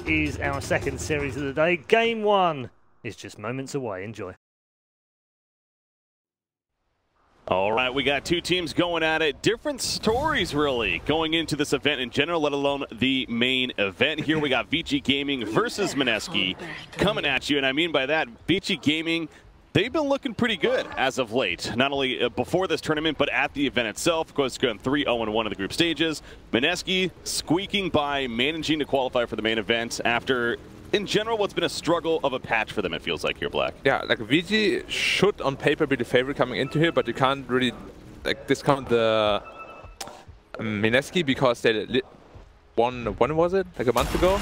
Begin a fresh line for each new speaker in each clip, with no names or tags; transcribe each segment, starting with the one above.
is our second series of the day. Game 1 is just moments away. Enjoy.
All right, we got two teams going at it. Different stories, really, going into this event in general, let alone the main event. Here we got VG Gaming versus Mineski coming at you. And I mean by that, VG Gaming, they've been looking pretty good as of late. Not only before this tournament, but at the event itself. Of course, going 3-0-1 in the group stages. Mineski squeaking by, managing to qualify for the main event after, in general, what's been a struggle of a patch for them, it feels like here, Black.
Yeah, like VG should on paper be the favorite coming into here, but you can't really like discount the Mineski because they won, when was it? Like a month ago?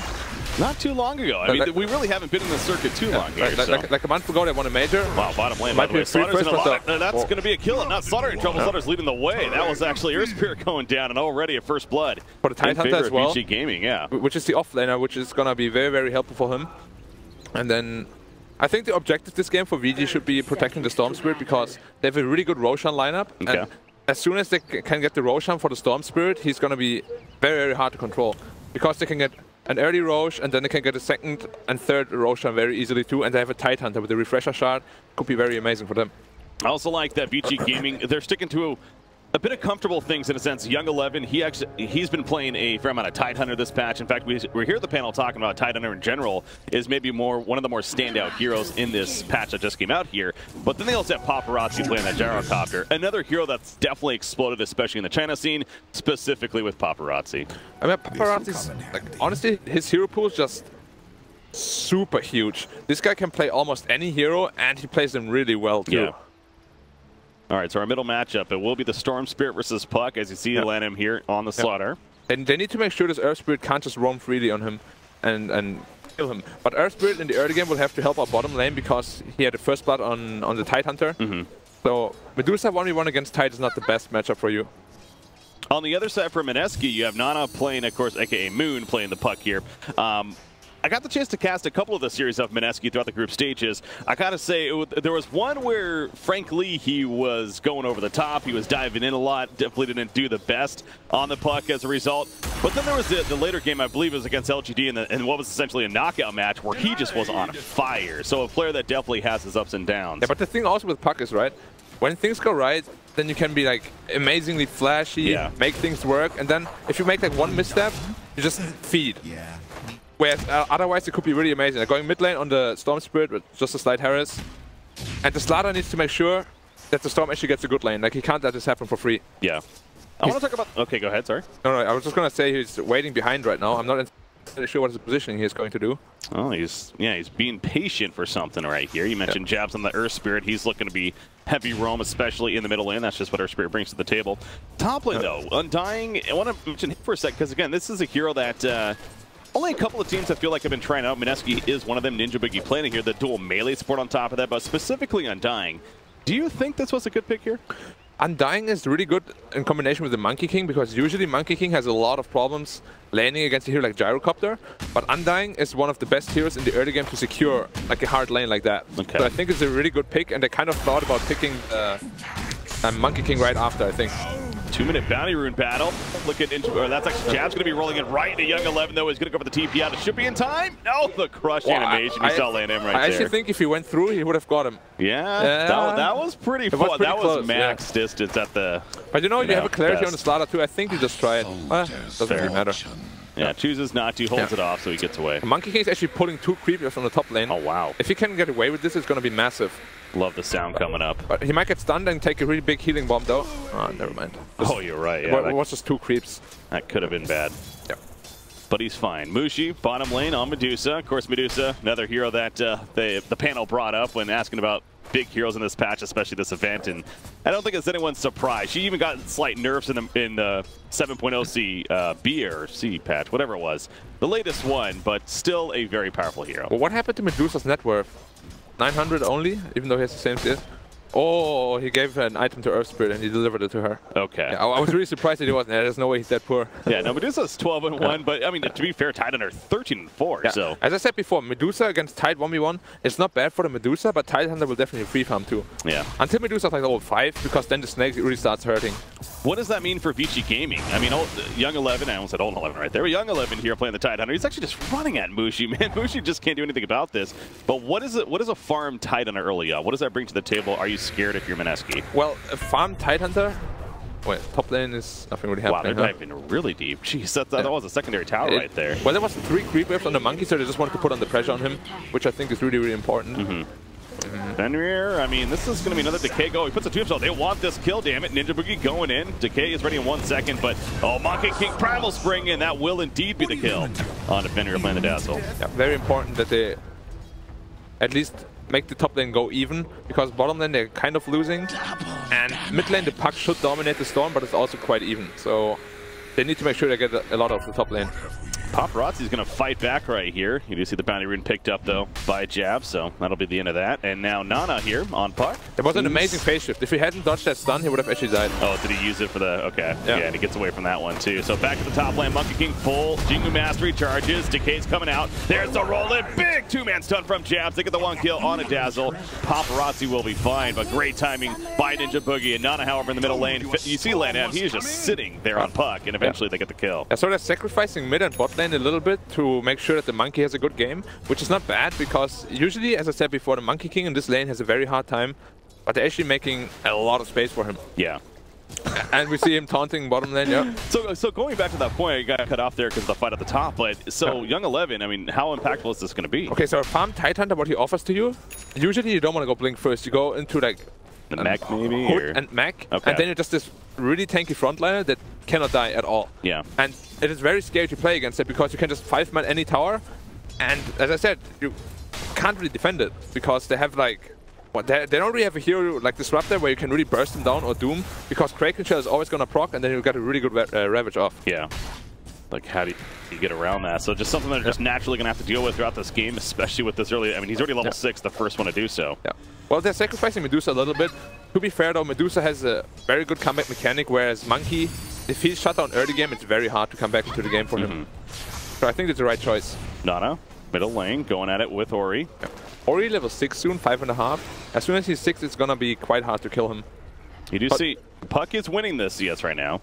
Not too long ago. I mean, we really haven't been in the circuit too long here.
Like a month ago, they won a major.
Wow, bottom lane. Might be Slaughter's in a lot. That's going to be a kill. Not Slaughter in trouble. Slaughter's leading the way. That was actually Earth Spirit going down, and already a first blood
for the Tidehunter as well.
VG Gaming, yeah.
Which is the offlaner, which is going to be very, very helpful for him. And then I think the objective this game for VG should be protecting the Storm Spirit because they have a really good Roshan lineup. Okay. And as soon as they can get the Roshan for the Storm Spirit, he's going to be very, very hard to control because they can get an early Rosh, and then they can get a second and third Roshan very easily too, and they have a Tidehunter with a refresher shard. Could be very amazing for them. I
also like that VG Gaming, they're sticking to a bit of comfortable things in a sense. Young 11, he's been playing a fair amount of Tidehunter this patch. In fact, we're here at the panel talking about Tidehunter in general is maybe one of the more standout heroes in this patch that just came out here. But then they also have Paparazzi playing that gyrocopter, another hero that's definitely exploded, especially in the China scene, specifically with Paparazzi.
I mean, Paparazzi's, like, honestly, his hero pool is just super huge. This guy can play almost any hero, and he plays them really well too.
Yeah. All right, so our middle matchup, it will be the Storm Spirit versus Puck, as you see land him here on the Slaughter.
And they need to make sure this Earth Spirit can't just roam freely on him and kill him. But Earth Spirit in the early game will have to help our bottom lane because he had the first blood on the Tidehunter. So Medusa 1v1 against Tide is not the best matchup for you.
On the other side for Mineski, you have Nana playing, of course, aka Moon, playing the Puck here. I got the chance to cast a couple of the series of Mineski throughout the group stages. I gotta say, there was one where, frankly, he was going over the top. He was diving in a lot. Definitely didn't do the best on the Puck as a result. But then there was the later game, I believe it was against LGD in what was essentially a knockout match where he just was on fire. So a player that definitely has his ups and downs.
Yeah, but the thing also with Puck is, right, when things go right, then you can be like amazingly flashy, make things work. And then if you make like one misstep, you just feed. Whereas otherwise it could be really amazing. Like going mid lane on the Storm Spirit with just a slight harass. And the Slaughter needs to make sure that the Storm actually gets a good lane. Like he can't let this happen for free.
Yeah. I want to talk about... Okay, go ahead, sorry.
No, I was just going to say he's waiting behind right now. I'm not entirely sure what his positioning he is going to do.
Oh, he's being patient for something right here. You mentioned jabs on the Earth Spirit. He's looking to be heavy roam, especially in the middle lane. That's just what Earth Spirit brings to the table. Top lane, though. Undying, I want to mention him for a sec, because again, this is a hero that... only a couple of teams I feel like have been trying out. Mineski is one of them. Ninja Boogie playing here, the dual melee support on top of that, but specifically Undying. Do you think this was a good pick here?
Undying is really good in combination with the Monkey King, because usually Monkey King has a lot of problems laning against a hero like Gyrocopter, but Undying is one of the best heroes in the early game to secure like a hard lane like that. Okay. So I think it's a really good pick, and they kind of thought about picking Monkey King right after, I think.
2-minute bounty rune battle. Look at that's actually Jab's going to be rolling in right into Young 11, though. He's going to go for the TP out. It should be in time. No, the crush animation. You saw land him right there.
I actually think if he went through, he would have got him.
Yeah, that was pretty fun. That was max distance at the...
But you know, you have a clarity on the Slaughter too. I think you just try it. Doesn't really matter.
Yeah, chooses not to, holds it off, so he gets away.
Monkey King is actually pulling 2 creepers from the top lane.
Oh, wow.
If he can get away with this, it's going to be massive.
Love the sound coming up.
But he might get stunned and take a really big healing bomb, though. Oh, never mind.
Oh, you're right. Yeah,
it was just 2 creeps.
That could have been bad.
Yeah.
But he's fine. Mushi, bottom lane on Medusa. Of course, Medusa, another hero that the panel brought up when asking about big heroes in this patch, especially this event. And I don't think it's anyone's surprise. She even got slight nerfs in the 7.0 C B or C patch, whatever it was. The latest one, but still a very powerful hero.
Well, what happened to Medusa's net worth? 900 only, even though he has the same CS? Oh, he gave an item to Earth Spirit and he delivered it to her.
Okay.
Yeah, I was really surprised that he wasn't. There's no way he's that poor.
Yeah, no, Medusa's 12-1, but I mean, to be fair, Tidehunter 13-4.
Yeah.
So
as I said before, Medusa against Tide 1v1, it's not bad for the Medusa, but Tidehunter will definitely free farm too.
Yeah.
Until Medusa's like level 5, because then the snake really starts hurting.
What does that mean for VG Gaming? I mean, Young 11, I almost said old 11 right there. Young 11 here playing the Tidehunter. He's actually just running at Mushi, man. Mushi just can't do anything about this. But what is a farm Tidehunter early on? What does that bring to the table? Are you scared if you're Mineski?
Well, a farm Tidehunter. Wait, top lane is nothing really happening.
Wow, they're diving really deep. Jeez, that was a secondary tower right there.
Well, there was 3 creep waves on the monkey, so they just wanted to put on the pressure on him, which I think is really, really important.
Fenrir, I mean, this is going to be another Decay go. He puts a tombstone. They want this kill, damn it. Ninja Boogie going in. Decay is ready in 1 second, but Monkey King Primal Spring, and that will indeed be the kill on Fenrir playing the Dazzle.
Yeah, very important that they at least make the top lane go even, because bottom lane they're kind of losing, and mid lane the Puck should dominate the Storm, but it's also quite even. So they need to make sure they get a lot of the top lane.
Paparazzi's going to fight back right here. You do see the bounty rune picked up, though, by Jab, so that'll be the end of that. And now Nana here on Puck.
It was an amazing phase shift. If he hadn't dodged that stun, he would have actually died.
Oh, did he use it for the... Okay. Yeah, and he gets away from that one, too. So back to the top lane. Monkey King full. Jingu Mastery charges. Decay's coming out. There's the roll-in. Big two-man stun from Jabs. They get the 1 kill on a Dazzle. Paparazzi will be fine, but great timing by Ninja Boogie. And Nana, however, in the middle lane. You see LANM, he is just sitting there on Puck, and eventually they get the kill.
Yeah, so they're sacrificing mid and bot lane a little bit to make sure that the Monkey has a good game, which is not bad, because usually, as I said before, the Monkey King in this lane has a very hard time, but they're actually making a lot of space for him.
Yeah.
And we see him taunting bottom lane, yeah.
So going back to that point, I got cut off there because of the fight at the top, but so Young 11, I mean, how impactful is this going to be?
Okay, so a farm Tidehunter, what he offers to you, usually you don't want to go Blink first, you go into like
the mech maybe?
Hood and mech, and then you're just this really tanky frontliner that cannot die at all.
Yeah.
And it is very scary to play against it, because you can just 5-man any tower, and as I said, you can't really defend it, because they have like... Well, they don't really have a hero like Disruptor where you can really burst them down or Doom, because Kraken Shell is always going to proc, and then you got a really good Ravage off.
Yeah. Like, how do you get around that? So just something that they're just naturally going to have to deal with throughout this game, especially with this early... I mean, he's already level 6, the first one to do so.
Yeah. Well, they're sacrificing Medusa a little bit. To be fair, though, Medusa has a very good comeback mechanic, whereas Monkey, if he's shut down early game, it's very hard to come back into the game for him. So I think it's the right choice.
Nana, middle lane, going at it with Ori.
Yeah. Ori level 6 soon, 5.5. As soon as he's 6, it's going to be quite hard to kill him.
You do see, Puck is winning this CS right now.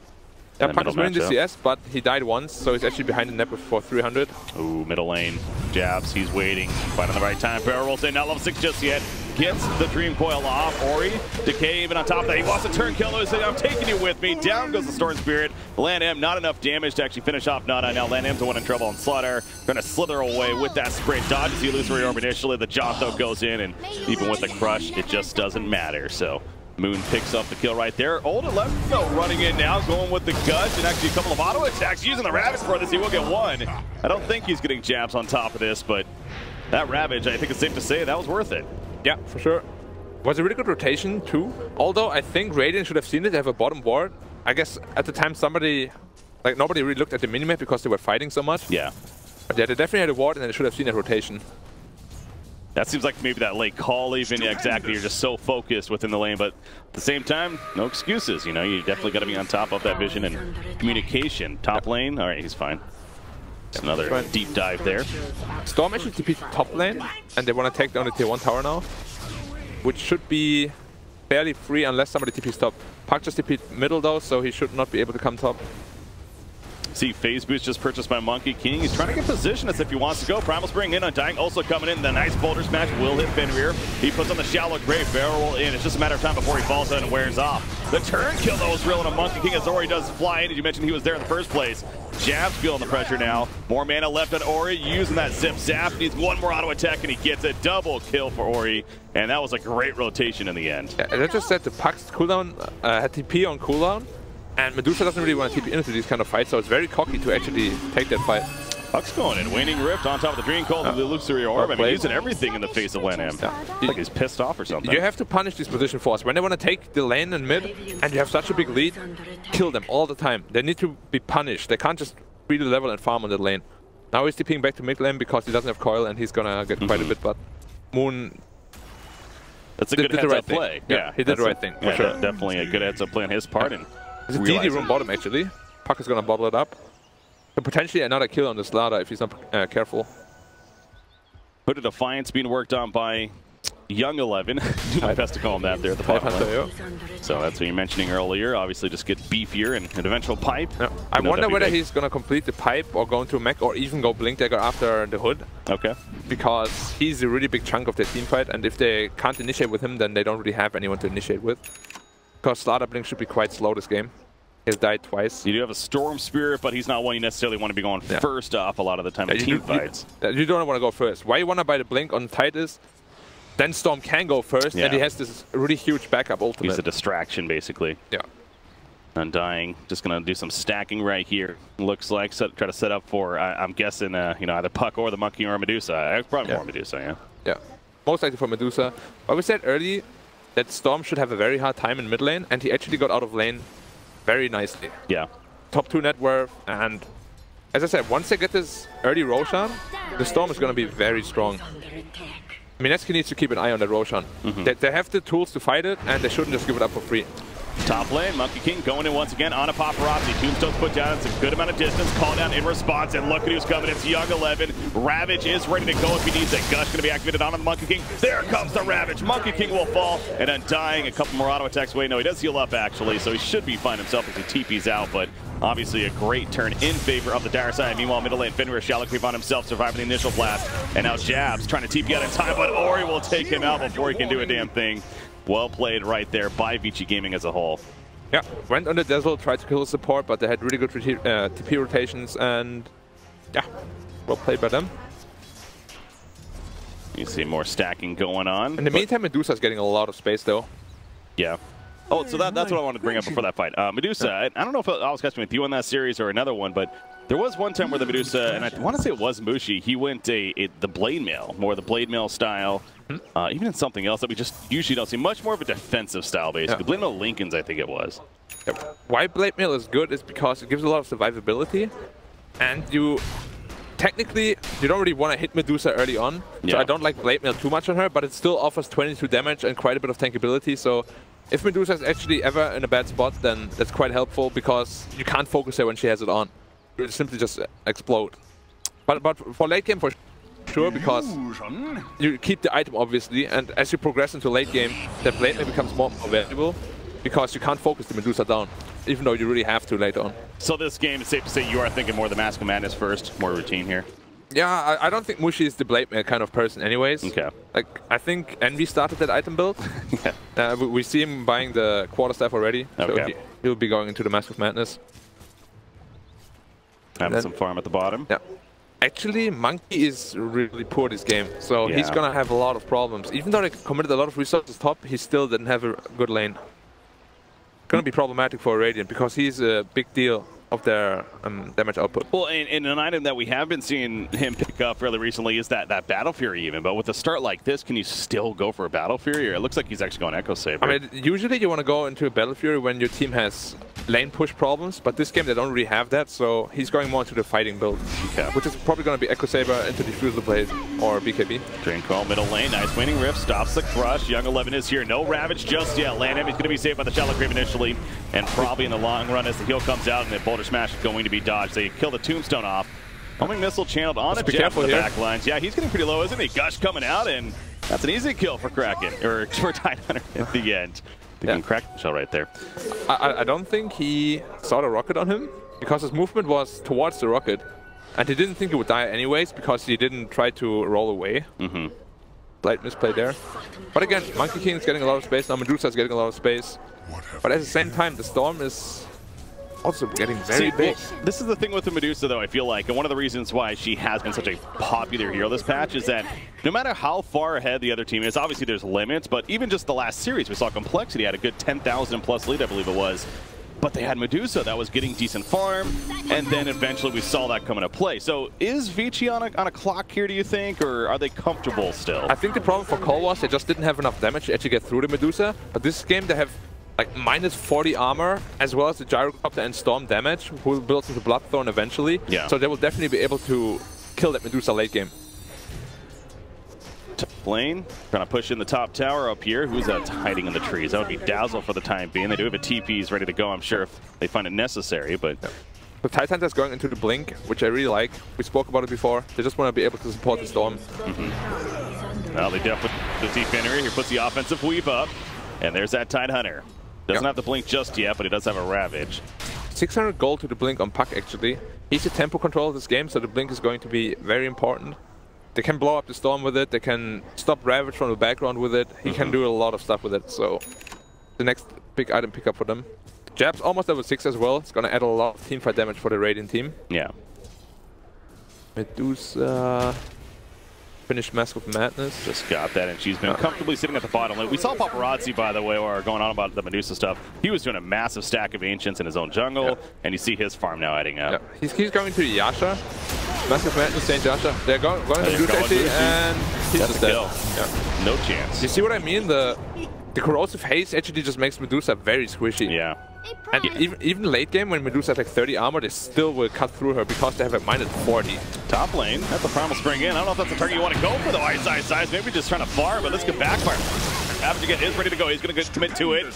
Yeah, Puck is winning the CS, but he died once, so he's actually behind the net for 300.
Ooh, middle lane. Jabs, he's waiting. Fight on the right time. Barrel rolls in, not level 6 just yet. Gets the Dream Coil off. Ori, Decay even on top of that. He wants to turn kill. He said, I'm taking you with me. Down goes the Storm Spirit. LANM, not enough damage to actually finish off Nana. Now LANM's the one in trouble on Slaughter. Going to slither away with that sprint. Dodges the illusory orb initially. The Jonto goes in, and even with the crush, it just doesn't matter. So Moon picks up the kill right there. Old 11 though running in now, going with the guts, and actually a couple of auto attacks. Using the Ravage for this, he will get 1. I don't think he's getting Jabs on top of this, but that Ravage, I think it's safe to say that was worth it.
Yeah, for sure. Was a really good rotation too. Although I think Radiant should have seen it. They have a bottom ward. I guess at the time nobody really looked at the minimap because they were fighting so much.
Yeah.
But yeah, they definitely had a ward, and they should have seen that rotation.
That seems like maybe that late call even. Yeah, exactly. You're just so focused within the lane, but at the same time, no excuses. You know, you definitely got to be on top of that vision and communication. Top lane, all right, he's fine. It's another deep dive there.
Storm actually TP'd top lane, and they want to take down the tier 1 tower now, which should be fairly free unless somebody TP's top. Puck just TP'd middle though, so he should not be able to come top.
See, phase boost just purchased by Monkey King. He's trying to get position as if he wants to go. Primal Spring in, Undying also coming in. The nice boulder smash will hit Fenrir. He puts on the shallow grave barrel in. It's just a matter of time before he falls out and wears off. The turn kill though is real on a Monkey King as Ori does fly in. As you mentioned, he was there in the first place. Jab's feeling the pressure now. More mana left on Ori, using that zip zap. Needs 1 more auto attack and he gets a double kill for Ori. And that was a great rotation in the end.
Yeah, as I just said, the Puck's cooldown had TP on cooldown. And Medusa doesn't really want to TP into these kind of fights, so it's very cocky to actually take that fight.
Puck's going in. Waning Rift on top of the Dream Coil, the illusory orb. I mean, using everything in the face of LANM. Yeah. Like he's pissed off or something.
You have to punish these position force. When they want to take the lane and mid, and you have such a big lead, kill them all the time. They need to be punished. They can't just read the level and farm on the lane. Now he's TPing back to mid lane because he doesn't have coil, and he's gonna get quite a bit, but Moon
That's a good heads-up play.
Yeah, he did the right thing, for sure.
Definitely a good heads-up play on his part. And
there's a DD room bottom, actually. Puck is going to bottle it up. So potentially another kill on the Slaughter if he's not careful.
Put a Defiance being worked on by Young 11. Best to call him that there at the bottom. So that's what you're mentioning earlier. Obviously, just get beefier and an eventual pipe.
Yeah. I wonder whether he's going to complete the pipe or go into a mech or even go Blink Dagger after the hood.
Okay.
Because he's a really big chunk of their team fight, and if they can't initiate with him, then they don't really have anyone to initiate with. Because Slaughter Blink should be quite slow this game. He's died twice.
You do have a Storm Spirit, but he's not one you necessarily want to be going first off a lot of the time in team fights.
You don't want to go first. Why you want to buy the Blink on Titus? Then Storm can go first, and he has this really huge backup ultimate.
He's a distraction, basically.
Yeah.
Undying, just going to do some stacking right here. Looks like, try to set up for, I'm guessing, you know, either Puck or the Monkey or Medusa. Probably more Medusa,
Yeah, most likely for Medusa. But we said early that Storm should have a very hard time in mid lane, and he actually got out of lane very nicely.
Yeah.
Top 2 net worth, and as I said, once they get this early Roshan, the Storm is going to be very strong. Mineski needs to keep an eye on that Roshan. They have the tools to fight it, and they shouldn't just give it up for free.
Top lane, Monkey King going in once again on a paparazzi. Tombstone's put down. It's a good amount of distance. Call down in response, and look at who's coming. It's Young 11. Ravage is ready to go if he needs it. Gush going to be activated on the Monkey King. There comes the Ravage. Monkey King will fall, and Undying a couple more auto attacks away. No, he does heal up, actually, so he should be fine himself as he TP's out, but obviously a great turn in favor of the dire side. Meanwhile, middle lane, Fenrir Shallow Creep on himself, surviving the initial blast, and now Jabs trying to TP out in time, but Ori will take him out before he can do a damn thing. Well played right there by VG Gaming as a whole.
Yeah, went on the Dazzle, tried to kill the support, but they had really good TP rotations, and yeah, well played by them.
You see more stacking going on.
In the meantime, Medusa's getting a lot of space, though.
Yeah. Oh, so that's what I wanted to bring up before that fight. Medusa, I don't know if I was catching with you on that series or another one, but there was one time where the Medusa, and I want to say it was Mushi, he went the blade mail, more the blade mail style, even in something else that we just usually don't see. Much more of a defensive style, basically. Blade mail Lincoln's, I think it was.
Why blade mail is good is because it gives a lot of survivability, and you technically you don't really want to hit Medusa early on. So I don't like blade mail too much on her, but it still offers 22 damage and quite a bit of tankability. So if Medusa is actually ever in a bad spot, then that's quite helpful because you can't focus her when she has it on. You'll simply just explode. But for late game, for sure, because you keep the item, obviously, and as you progress into late game, the blade mail becomes more valuable because you can't focus the Medusa down, even though you really have to later on.
So this game, it's safe to say you are thinking more the Mask of Madness first, more routine here?
Yeah, I don't think Mushi is the blade mail kind of person anyways.
Okay.
Like, I think Envy started that item build. We see him buying the quarter staff already, so he'll be going into the Mask of Madness.
Having some farm at the bottom.
Yeah. Actually, Monkey is really poor this game, so he's gonna have a lot of problems. Even though they committed a lot of resources top, he still didn't have a good lane. Gonna be problematic for Radiant because he's a big deal of their damage output.
Well, and an item that we have been seeing him pick up fairly recently is that Battle Fury even. But with a start like this, can you still go for a Battle Fury? Or it looks like he's actually going Echo Saber.
I mean, usually you want to go into a Battle Fury when your team has lane push problems, but this game they don't really have that, so he's going more into the fighting build, which is probably going to be Echo Saber into Diffusal Blade or BKB.
Drain Call, middle lane, nice waning rift, stops the crush. Young 11 is here, no Ravage just yet. Land him, he's going to be saved by the Shallow Grave initially, and probably in the long run as the heal comes out and the Boulder Smash is going to be dodged. They kill the Tombstone off. Homing Missile channeled on a Jeff for the back lines. Yeah, he's getting pretty low, isn't he? Gush coming out, and that's an easy kill for Kraken, or for Tidehunter at the end. Thinking Kraken shell right there.
I don't think he saw the rocket on him, because his movement was towards the rocket, and he didn't think he would die anyways, because he didn't try to roll away. Slight misplay there. But again, Monkey King is getting a lot of space, now Medusa is getting a lot of space. But at the same time, the Storm is also getting very big.
Well, this is the thing with the Medusa, though, I feel like, and one of the reasons why she has been such a popular hero this patch is that no matter how far ahead the other team is, obviously there's limits, but even just the last series, we saw Complexity had a good 10,000 plus lead, I believe it was. But they had Medusa that was getting decent farm, and then eventually we saw that come into play. So is Vici on a clock here, do you think, or are they comfortable still?
I think the problem for Cole was they just didn't have enough damage to actually get through the Medusa, but this game they have like minus 40 armor, as well as the Gyrocopter and Storm damage, who will build into Bloodthorn eventually. So they will definitely be able to kill that Medusa late game.
Lane trying to push in the top tower up here. Who's that hiding in the trees? That would be Dazzle for the time being. They do have a TPs ready to go, I'm sure, if they find it necessary, but...
The Titan is going into the Blink, which I really like. We spoke about it before. They just want to be able to support the Storm.
Well, they definitely the Fenrir. He puts the offensive weave up, and there's that Tide Hunter. Doesn't have the Blink just yet, but he does have a Ravage.
600 gold to the Blink on Puck, actually. He's the tempo control of this game, so the Blink is going to be very important. They can blow up the Storm with it. They can stop Ravage from the background with it. He can do a lot of stuff with it, so the next big item pickup for them. Jab's almost level 6 as well. It's gonna add a lot of teamfight damage for the Radiant team.
Yeah.
Medusa finished Mask of Madness.
Just got that, and she's been comfortably sitting at the bottom lane. We saw Paparazzi, by the way, or going on about the Medusa stuff. He was doing a massive stack of Ancients in his own jungle, and you see his farm now adding up.
Yeah. He's going to Yasha. Mask of Madness, St. Yasha. They're going to Medusa actually, and he's just dead.
Yeah. No chance.
You see what I mean? The corrosive haze actually just makes Medusa very squishy.
Yeah.
And even late game, when Medusa has like 30 armor, they still will cut through her because they have a minus 40.
Top lane, that's the Primal Spring in. I don't know if that's the target you want to go for, though. Ice. Maybe just trying to farm, but let's get backfire. After again is ready to go. He's going to commit to it.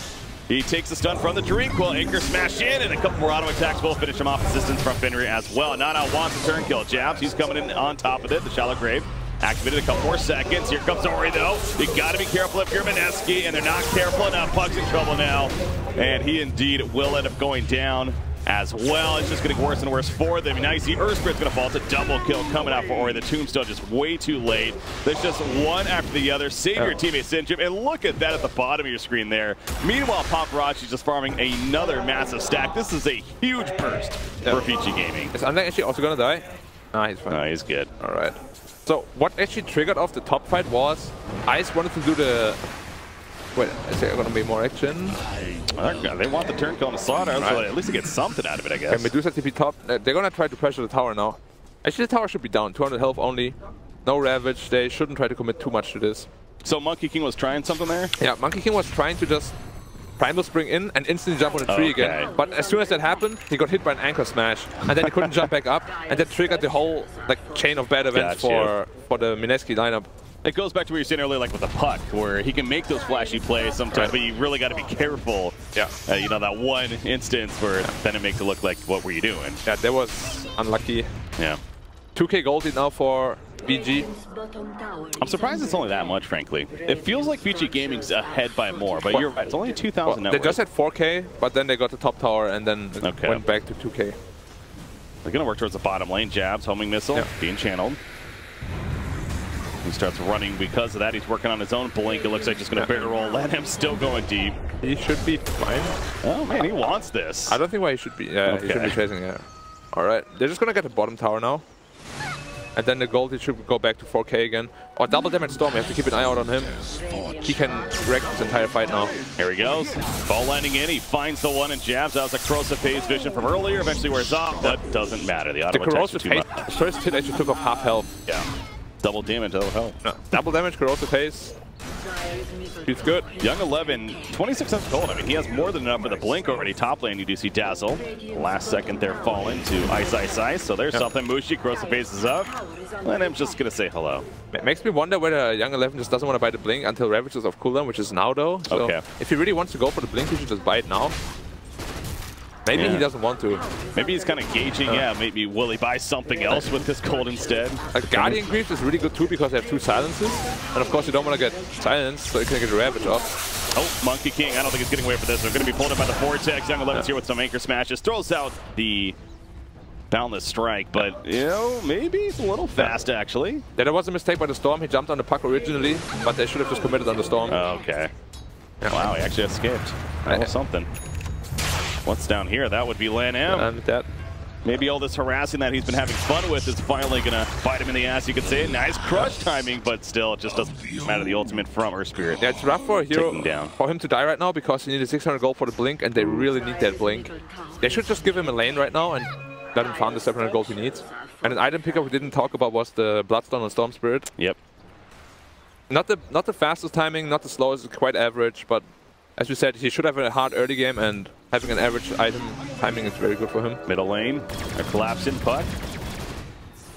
He takes the stun from the Dreamcoil. Anchor smash in, and a couple more auto attacks will finish him off. Assistance from Fenrir as well. Nana wants a turn kill. Jabs, he's coming in on top of it. The Shallow Grave. Activated a couple more seconds. Here comes Ori, though. You got to be careful if you're Mineski, and they're not careful enough. Puck's in trouble now, and he indeed will end up going down as well. It's just getting worse and worse for them. Now you see Earth Spirit's going to fall. It's a double kill coming out for Ori. The Tombstone just way too late. There's just one after the other. Save your teammate Sinjim, and look at that at the bottom of your screen there. Meanwhile, Paparazzi's just farming another massive stack. This is a huge burst for Fiji Gaming.
Is Undead actually also going to die? Nah, he's fine.
No, he's good.
All right. So what actually triggered off the top fight was Ice wanted to do the... Wait, is there going to be more action?
They want the turn kill on the slaughter, so at least they get something out of it, I guess.
Okay, Medusa TP top. They're going to try to pressure the tower now. Actually, the tower should be down. 200 health only. No Ravage. They shouldn't try to commit too much to this.
So Monkey King was trying something there?
Yeah, Monkey King was trying to just Primal Spring in and instantly jump on the tree again. But as soon as that happened, he got hit by an Anchor Smash. And then he couldn't jump back up. And that triggered the whole chain of bad events for the Mineski lineup.
It goes back to what you were saying earlier, like with the Puck, where he can make those flashy plays sometimes, but you really got to be careful.
Yeah.
You know, that one instance where then it makes it look like, what were you doing?
Yeah, that was unlucky.
Yeah.
2k gold now for VG.
I'm surprised it's only that much, frankly. It feels like VG Gaming's ahead by more, but you're right. It's only 2,000
They just had 4k, but then they got the top tower and then went back to 2k.
They're going to work towards the bottom lane. Jabs, homing missile, being channeled. He starts running because of that. He's working on his own blink. It looks like just going to barrel roll. Let him still going deep.
He should be fine.
Oh, man, he wants this.
I don't think why he should be. Yeah, he should be chasing it. All right. They're just going to get the bottom tower now. And then the gold, it should go back to 4k again. Or double damage Storm. You have to keep an eye out on him. He can wreck this entire fight now.
Here he goes. Ball landing in. He finds the one and jabs. That was a corrosive phase vision from earlier. Eventually wears off, but doesn't matter. The auto
corrosive phase first hit actually took off half health.
Yeah. Double damage, double health.
No. Double damage, corrosive phase. He's good.
Young 11, 26 gold. I mean, he has more than enough for the blink already. Top lane, you do see Dazzle. Last second there falling to Ice. So there's something. Mushi, corrosive phase is up. And I'm just going to say hello.
It makes me wonder whether Young 11 just doesn't want to buy the blink until Ravage is off cooldown, which is now though. So if he really wants to go for the blink, he should just buy it now. Maybe he doesn't want to.
Maybe he's kind of gauging, maybe will he buy something else with this gold instead?
Guardian Greaves is really good too because they have 2 silences. And of course you don't want to get silenced, so you can get a Ravage off.
Oh, Monkey King, I don't think he's getting away from this. They're going to be pulled in by the Vortex. Young 11's here with some anchor smashes. Throws out the Boundless Strike, but, you know, maybe it's a little fast, actually.
Yeah, there was a mistake by the Storm. He jumped on the Puck originally, but they should have just committed on the Storm.
Okay. Wow, he actually escaped. That was something. What's down here? That would be Lan M. Maybe all this harassing that he's been having fun with is finally going to bite him in the ass, you could say. Nice crush timing, but still, it just doesn't matter. The ultimate from Earth Spirit.
Yeah, it's rough for a hero for him to die right now because he needed 600 gold for the blink, and they really need that blink. They should just give him a lane right now and let him farm the 700 gold he needs. And an item pickup we didn't talk about was the Bloodstone and Storm Spirit.
Yep.
Not the fastest timing, not the slowest, quite average, but as we said, he should have a hard early game, and having an average item timing is very good for him.
Middle lane, a collapse in Puck.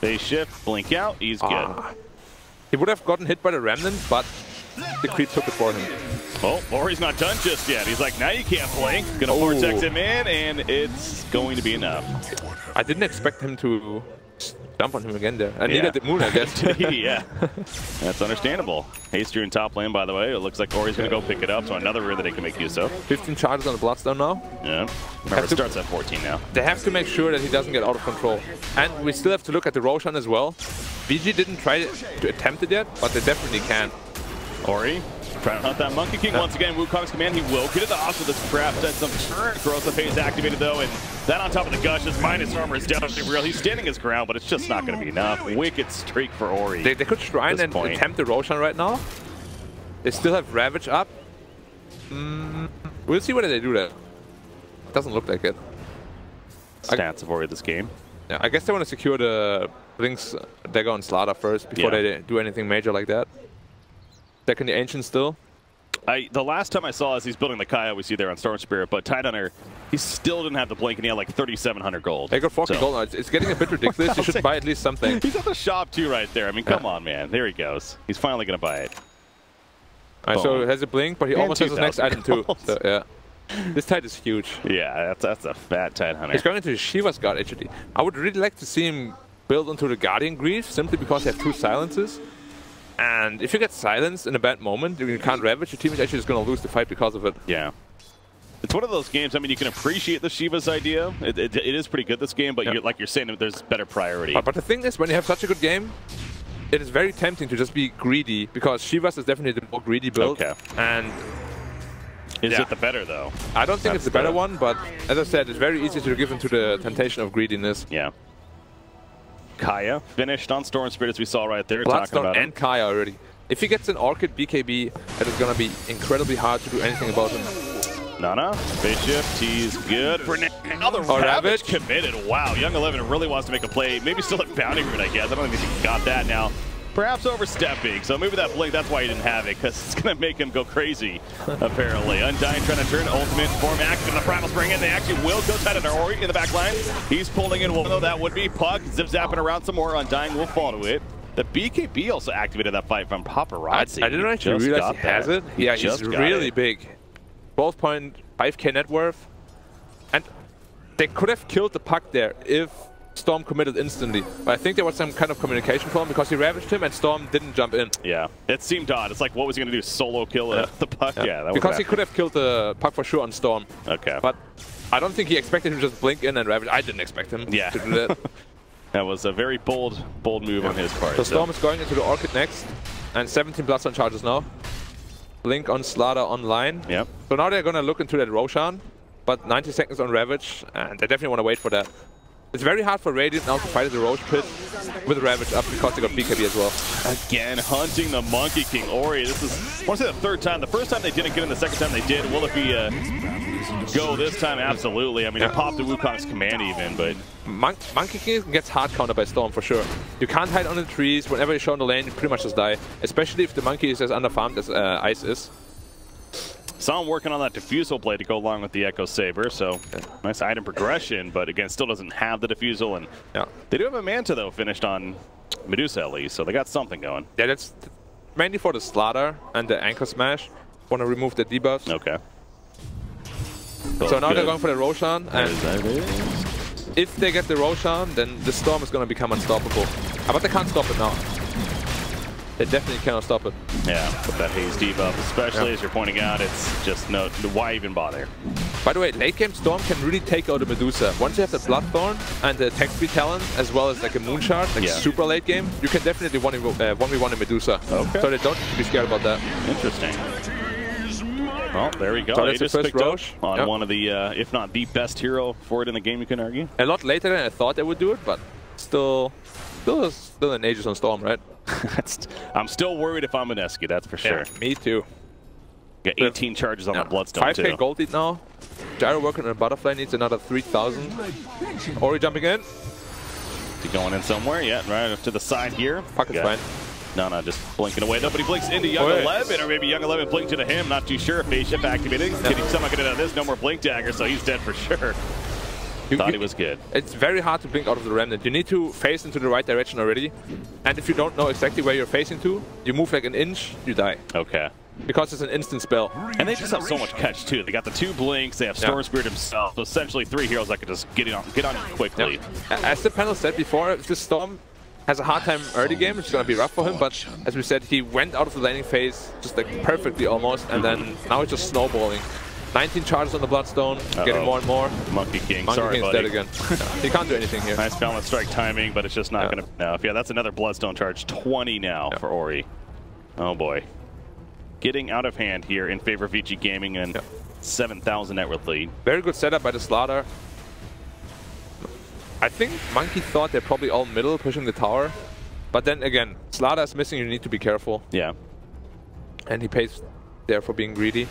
Phase shift, blink out, he's good.
He would have gotten hit by the Remnant, but the creep took it for him.
Oh, Ori's not done just yet. He's like, now you can't blink. Gonna vortex him in, and it's going to be enough.
I didn't expect him to jump on him again there. And neither did Moon, I guess.
Yeah, that's understandable. Haster in top lane, by the way. It looks like Ori's going to go pick it up, so another rune that they can make use of.
15 charges on the Bloodstone now.
Yeah. Remember, it starts at 14 now.
They have to make sure that he doesn't get out of control. And we still have to look at the Roshan as well. VG didn't try to attempt it yet, but they definitely can.
Ori trying to hunt that Monkey King once again. Wukong's command, he will get it off with this trap. Set some current growth of phase activated though, and that on top of the gushes, minus armor is definitely real. He's standing his ground, but it's just not going to be enough. Wicked streak for Ori.
They could shrine and attempt the Roshan right now. They still have Ravage up. We'll see whether they do that. Doesn't look like it.
Stats of Ori this game.
Yeah, I guess they want to secure the Blink's dagger on Slaughter first before they do anything major like that. Second, the Ancient still.
The last time I saw he's building the Kaya we see there on Storm Spirit, but Tidehunter, he still didn't have the blink, and he had like 3,700 gold.
They got 40 gold now. It's getting a bit ridiculous. You should buy at least something.
He's at the shop too right there. I mean, come on, man. There he goes. He's finally going to buy it.
Alright, so he has a blink, but he almost has his next item too. So, yeah. This Tide is huge.
Yeah, that's a fat Tidehunter.
He's going into Shiva's God, actually. I would really like to see him build into the Guardian Grief, simply because they have 2 silences. And if you get silenced in a bad moment, you can't Ravage, your team is actually just going to lose the fight because of it.
Yeah. It's one of those games, I mean, you can appreciate the Shiva's idea. It is pretty good, this game, but like you're saying, there's better priority.
But the thing is, when you have such a good game, it is very tempting to just be greedy, because Shiva's is definitely the more greedy build.
Okay.
And
is it the better, though?
I don't think it's the better one, but as I said, it's very easy to give into the temptation of greediness.
Yeah. Kaya finished on Storm Spirit, as we saw right there.
Bloodstone and Kaya already. If he gets an Orchid BKB, it is going to be incredibly hard to do anything about him.
Nana, spaceship, tease good for now. The Ravage committed. Wow, Young 11 really wants to make a play. Maybe still a bounty rune, I guess. I don't think he got that now. Perhaps overstepping, so maybe that blink, that's why he didn't have it, because it's going to make him go crazy, apparently. Undying trying to turn ultimate form active, and the Primal Spring in. They actually will go tight on Ori in the back line. He's pulling in one, though. That would be Puck. Zip-zapping around some more. Undying will fall to it. The BKB also activated that fight from Paparazzi.
I didn't actually realize he has it. Yeah, he's really big. 12.5k net worth. And they could have killed the Puck there if Storm committed instantly. But I think there was some kind of communication problem because he ravaged him and Storm didn't jump in.
Yeah, it seemed odd. It's like, what was he going to do? Solo kill the Puck? Yeah, that
because he could have killed the Puck for sure on Storm.
Okay.
But I don't think he expected him to just blink in and ravage. I didn't expect him to do that.
That was a very bold move on his part.
So Storm is going into the Orchid next. And 17 Bloodstone charges now. Blink on Slaughter online.
Yep.
So now they're going to look into that Roshan. But 90 seconds on Ravage. And they definitely want to wait for that. It's very hard for Radiant now to fight at the Roche Pit with Ravage up because they got BKB as well.
Again, hunting the Monkey King. Ori, this is, I want to say the third time. The first time they didn't get in, the second time they did. Will it be go this time? Absolutely. I mean, it popped the Wukong's command even, but...
Monkey King gets hard countered by Storm for sure. You can't hide on the trees. Whenever you show on the lane, you pretty much just die. Especially if the Monkey is as underfarmed as Ice is.
Saw him working on that Diffusal blade to go along with the Echo Saber, so nice item progression, but again, still doesn't have the Diffusal, and they do have a Manta, though, finished on Medusa at least, so they got something going. Yeah,
that's mainly for the Slaughter and the Anchor Smash. Want to remove the debuffs.
Okay.
So now they're going for the Roshan, and if they get the Roshan, then the Storm is going to become unstoppable. But they can't stop it now. They definitely cannot stop it.
Yeah, with that Haze debuff, especially as you're pointing out, it's just why even bother?
By the way, late game Storm can really take out the Medusa. Once you have the Bloodthorn and the attack speed talent, as well as like a Moonshard, like super late game, you can definitely 1v1 a Medusa. Okay. So they don't need to be scared about that.
Interesting. Well, there we go.
So
they just picked Roche on one of the, if not the best hero for it in the game, you can argue.
A lot later than I thought they would do it, but still an Aegis on Storm, right?
I'm still worried if I'm Mineski, that's for sure.
Yeah, me too.
Got 18 charges on the Bloodstone,
5k gold lead now. Gyro working on a Butterfly needs another 3,000. Ori jumping in.
Is he going in somewhere? Yeah, right up to the side here.
Puck is fine.
No, just blinking away. Nobody blinks into Young 11, or maybe Young 11 blinked into him. Not too sure. Phase shift activated. Can he somehow get it out of this? No more blink dagger, so he's dead for sure. Thought he was good.
It's very hard to blink out of the remnant. You need to face into the right direction already. And if you don't know exactly where you're facing to, you move like an inch, you die.
Okay.
Because it's an instant spell.
And they just have so much catch too. They got the 2 blinks, they have Storm Spirit himself. So essentially 3 heroes that can just get on you quickly.
As the panel said before, if this Storm has a hard time early game, it's gonna be rough for him, but as we said, he went out of the laning phase just like perfectly almost, and then now it's just snowballing. 19 charges on the Bloodstone, getting more and more.
Monkey King,
Monkey
sorry
King's
buddy.
dead again. He can't do anything here.
Nice balance strike timing, but it's just not gonna enough. Yeah, that's another Bloodstone charge. 20 now for Ori. Oh boy. Getting out of hand here in favor of VG Gaming and 7,000 net worth lead.
Very good setup by the Slaughter. I think Monkey thought they're probably all middle, pushing the tower. But then again, Slaughter is missing, you need to be careful.
Yeah.
And he pays there for being greedy.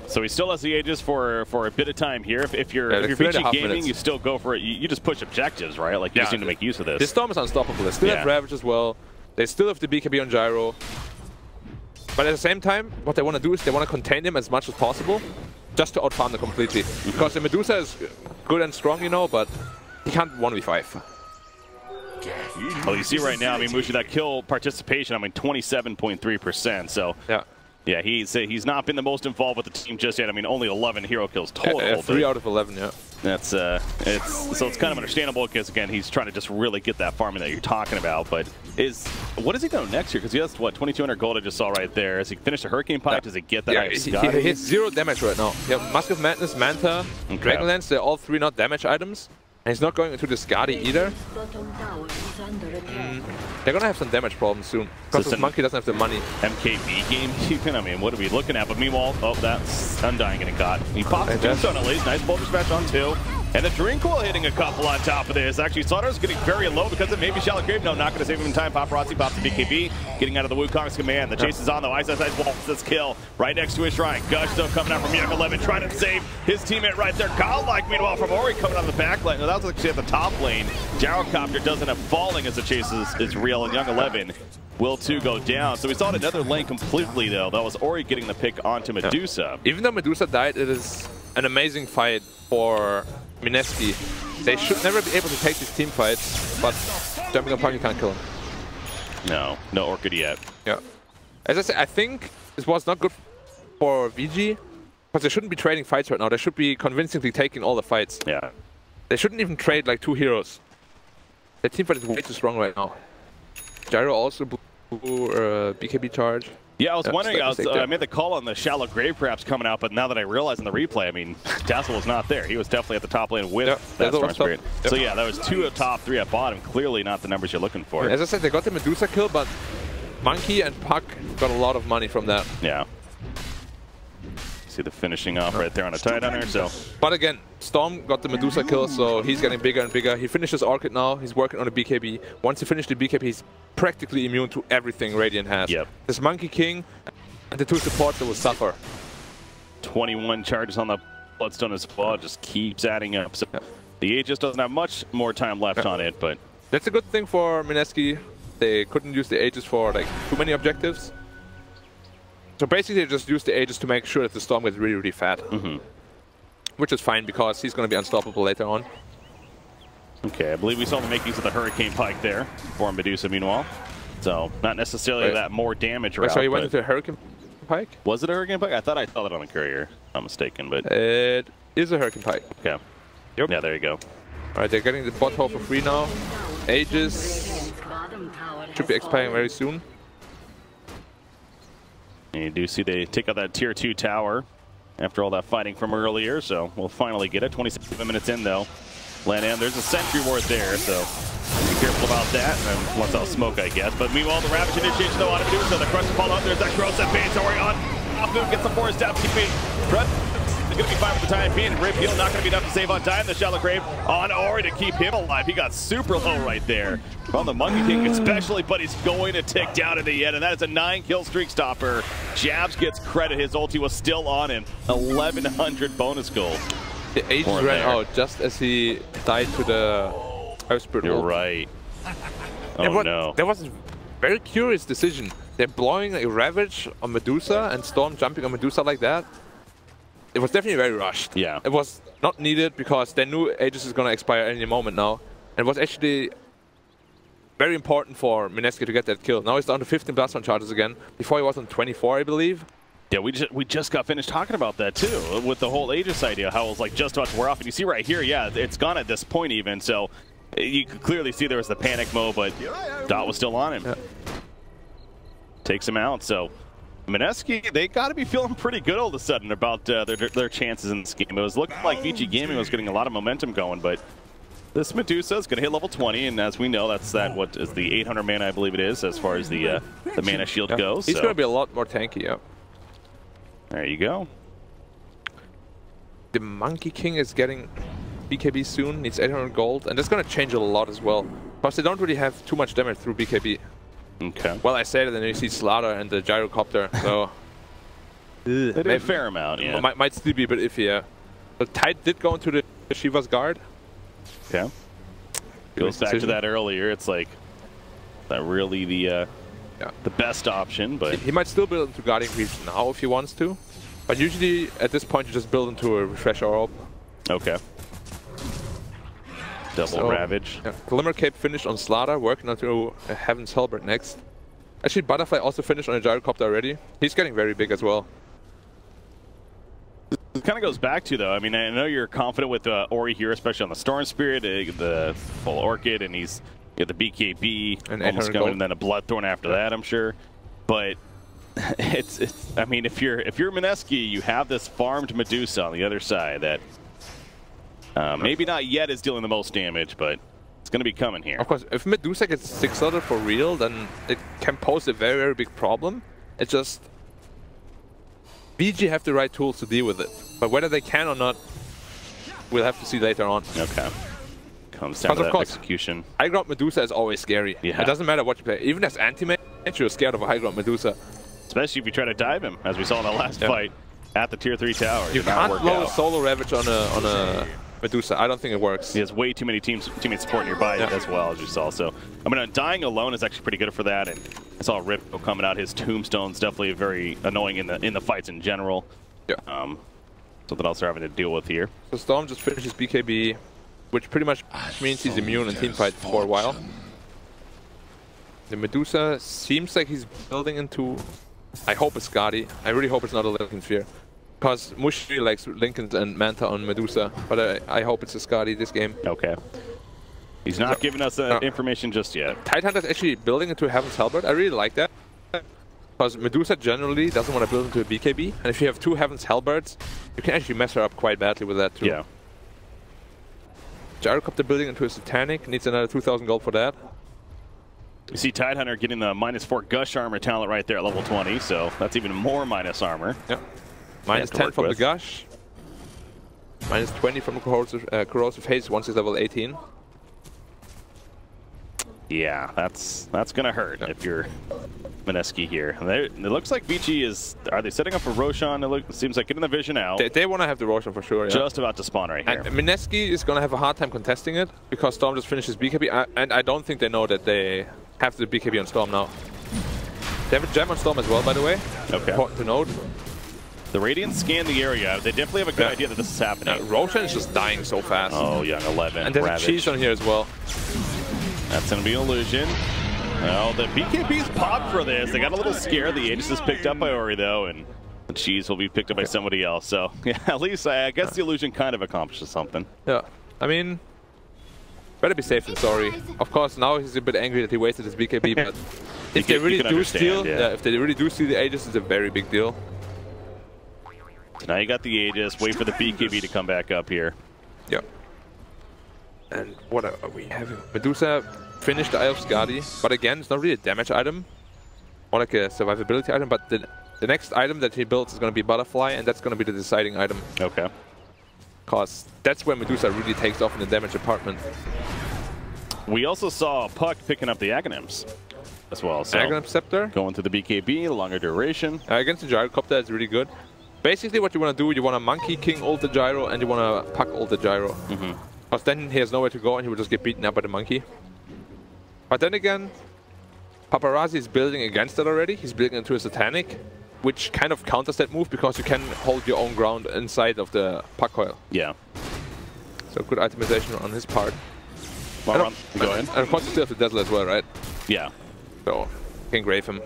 So he still has the Aegis for a bit of time here. If you're VG Gaming, minutes. You still go for it. You just push objectives, right? Like you just need to make use of this.
This Storm is unstoppable. They still have Ravage as well. They still have the BKB on Gyro. But at the same time, what they want to do is they want to contain him as much as possible, just to outfarm them completely. Because the Medusa is good and strong, you know, but he can't 1v5.
Well, you see right now, I mean, Mushi, that kill participation, I mean, 27.3%. So, yeah, he's not been the most involved with the team just yet. I mean, only 11 hero kills total.
3 out of 11, yeah.
That's so it's kind of understandable because again he's trying to just really get that farming that you're talking about. But what does he do next year? Because he has what 2,200 gold I just saw right there. Has he finished a Hurricane Pike? Does he get that?
He hits 0 damage right now. Yeah, Mask of Madness, Manta, Dragonlance, they're all 3 not damage items. And he's not going into the Skadi either. They're gonna have some damage problems soon. Because this Monkey doesn't have the money.
MKB game even? I mean, what are we looking at? But meanwhile, that's Undying getting got. He pops the Tombstone at least. Nice Boulder Smash on 2. And the Drinkwill hitting a couple on top of this. Actually, Slaughter's getting very low because it may be Shallow Grave. No, not going to save him in time. Paparazzi pops the BKB. Getting out of the Wukong's command. The chase is on, though. Ice waltz this kill right next to his shrine. Gush, though, coming out from Young 11, trying to save his teammate right there. Godlike, meanwhile, from Ori coming on the back lane. Now, that was actually at the top lane. Gyrocopter does end up falling as the chase is real, and Young 11 will too go down. So we saw another lane completely, though. That was Ori getting the pick onto Medusa.
Even though Medusa died, it is an amazing fight for Mineski. They should never be able to take these team fights, but jumping upon you can't kill him.
No Orchid yet.
Yeah. As I said, I think this was not good for VG, because they shouldn't be trading fights right now. They should be convincingly taking all the fights.
Yeah.
They shouldn't even trade like 2 heroes. Their team fight is way too strong right now. Gyro also blew BKB charge.
Yeah, I was wondering, I made the call on the Shallow Grave perhaps coming out, but now that I realize in the replay, I mean, Dazzle was not there. He was definitely at the top lane with that Storm Spirit. So yeah, that was 2 at top, 3 at bottom. Clearly not the numbers you're looking for.
As I said, they got the Medusa kill, but Monkey and Puck got a lot of money from that.
Yeah. See the finishing off right there on a Tidehunter, so.
But again, Storm got the Medusa kill, so he's getting bigger and bigger. He finishes Orchid now, he's working on the BKB. Once he finished the BKB, he's practically immune to everything Radiant has.
Yep.
This Monkey King and the 2 supports that will suffer.
21 charges on the Bloodstone as well, just keeps adding up. So the Aegis doesn't have much more time left on it, but.
That's a good thing for Mineski. They couldn't use the Aegis for like too many objectives. So basically they just used the Aegis to make sure that the Storm gets really, really fat. Which is fine because he's going to be unstoppable later on.
Okay, I believe we saw the makings of the Hurricane Pike there for Medusa meanwhile. So not necessarily that more damage route.
So he went into a Hurricane Pike?
Was it a Hurricane Pike? I thought I saw that on the courier. I'm mistaken, but...
It is a Hurricane Pike.
Okay. Yep. Yeah, there you go.
Alright, they're getting the bot hole for free now. Aegis should be expiring very soon.
And you do see they take out that tier 2 tower after all that fighting from earlier, so we'll finally get it. 27 minutes in, though. Land there's a sentry ward there, so be careful about that. And once out smoke, I guess. But meanwhile, the Ravage initiation, though, on to do so. The Crush fall out. There's that gross that bait. So we're on. Off gets the forest down. Keeping Crush is going to be fine for the time being. Rip heal not going to be enough to save on time. The Shallow Grave on Ori to keep him alive. He got super low right there from the Monkey King especially, but he's going to tick down in the end, and that is a 9-kill streak stopper. Jabs gets credit. His ulti was still on him. 1,100 bonus gold.
The Aegis ran out just as he died to the Earth Spirit.
You're right. Oh no.
That was a very curious decision. They're blowing a Ravage on Medusa and Storm jumping on Medusa like that. it was definitely very rushed.
Yeah.
It was not needed because they knew Aegis is going to expire any moment now. And it was actually very important for Mineski to get that kill. Now he's down to 15 blast on charges again. Before he was on 24, I believe.
Yeah, we just got finished talking about that too, with the whole Aegis idea, how it was like just about to wear off. And you see right here, yeah, it's gone at this point even. So you could clearly see there was the panic mode, but Dot was still on him. Yeah. Takes him out. So Mineski, they got to be feeling pretty good all of a sudden about their chances in this game. It was looking like VG Gaming was getting a lot of momentum going, but this Medusa is going to hit level 20, and as we know, that's what is the 800 mana, I believe it is, as far as the mana shield goes.
He's going to be a lot more tanky, yeah.
There you go.
The Monkey King is getting BKB soon, needs 800 gold, and that's going to change a lot as well, because they don't really have too much damage through BKB.
Okay.
Well, I said it, and then you see Slaughter and the Gyrocopter, so...
They did a fair amount, yeah.
Might still be a bit iffy, yeah. But Tide did go into the Shiva's guard.
Yeah. Goes back to that earlier, it's like, not really the best option, but...
He might still build into Guardian Greaves now if he wants to, but usually at this point you just build into a Refresher Orb.
Okay. Double Ravage.
Yeah. Glimmer Cape finished on Slaughter, working onto Heaven's Halberd next. Actually, Butterfly also finished on a Gyrocopter already. He's getting very big as well.
It kind of goes back to, though, I mean, I know you're confident with Ori here, especially on the Storm Spirit, the full Orchid, and he's got the BKB
and
almost coming, and then a Bloodthorn after that, I'm sure. But I mean, if you're Mineski, you have this farmed Medusa on the other side that maybe not yet is dealing the most damage, but it's going to be coming here.
Of course, if Medusa gets 6-0 for real, then it can pose a very, very big problem. It's just... VG have the right tools to deal with it, but whether they can or not, we'll have to see later on.
Okay. Comes down to that execution.
High ground Medusa is always scary. Yeah. It doesn't matter what you play. Even as anti-mage, you're scared of a high ground Medusa.
Especially if you try to dive him, as we saw in the last fight at the tier 3 tower.
You can't blow a solo Ravage on a Medusa. I don't think it works.
He has way too many teammates supporting nearby as well, as you saw. So, I mean, dying alone is actually pretty good for that. And I saw Ripco coming out. His tombstone's definitely very annoying in the fights in general.
Yeah.
Something else they're having to deal with here.
So Storm just finishes BKB, which pretty much means he's immune in teamfights for a while. The Medusa seems like he's building into... I hope it's Skadi. I really hope it's not a Lincoln Sphere. Because Mush really likes Lincoln and Manta on Medusa, but I hope it's a Skadi this game.
Okay. He's not giving us information just yet.
Tidehunter's actually building into Heaven's Halberd. I really like that. Because Medusa generally doesn't want to build into a BKB. And if you have 2 Heaven's Halberds, you can actually mess her up quite badly with that too.
Yeah.
Gyrocopter building into a Satanic. Needs another 2,000 gold for that.
You see Tidehunter getting the -4 Gush armor talent right there at level 20. So that's even more minus armor.
Yeah. -10 from the Gush. -20 from the Corrosive Haze once he's level 18.
Yeah, that's gonna hurt if you're Mineski here. It looks like VG is... Are they setting up for Roshan? It seems like getting the vision out.
They want to have the Roshan for sure, yeah.
Just about to spawn right here.
And Mineski is gonna have a hard time contesting it because Storm just finishes BKB, and I don't think they know that they have the BKB on Storm now. They have a gem on Storm as well, by the way.
Okay.
Important to note.
The Radiants scan the area. They definitely have a good idea that this is happening.
Roshan is just dying so fast.
Oh, yeah, 11.
And there's
Ravage.
a cheese on here as well.
That's going to be an illusion. Well, the BKB's popped for this. They got a little scared. The Aegis is picked up by Ori, though, and the cheese will be picked up by somebody else. So, yeah, at least I guess the illusion kind of accomplishes something.
Yeah. I mean, better be safe than sorry. Of course, now he's a bit angry that he wasted his BKB, but if they really do steal, if they really do steal the Aegis, it's a very big deal.
So now you got the Aegis. Wait for the BKB to come back up here.
Yeah. And what are we having? Medusa finished the Eye of Skadi, but again, it's not really a damage item, more like a survivability item, but the next item that he builds is going to be Butterfly, and that's going to be the deciding item.
Okay.
Because that's where Medusa really takes off in the damage department.
We also saw Puck picking up the Aghanims as well. So
Aghanim Scepter.
Going to the BKB, the longer duration.
Against the Gyrocopter, it's really good. Basically, what you want to do, you want to Monkey King ult the Gyro, and you want to Puck ult the Gyro. Because then he has nowhere to go, and he will just get beaten up by the Monkey. But then again, Paparazzi is building against it already. He's building into a Satanic, which kind of counters that move because you can hold your own ground inside of the puck coil.
Yeah.
So good itemization on his part.
Well, go ahead.
And of course, you still have the Dazzle as well, right?
Yeah.
So you can grave him.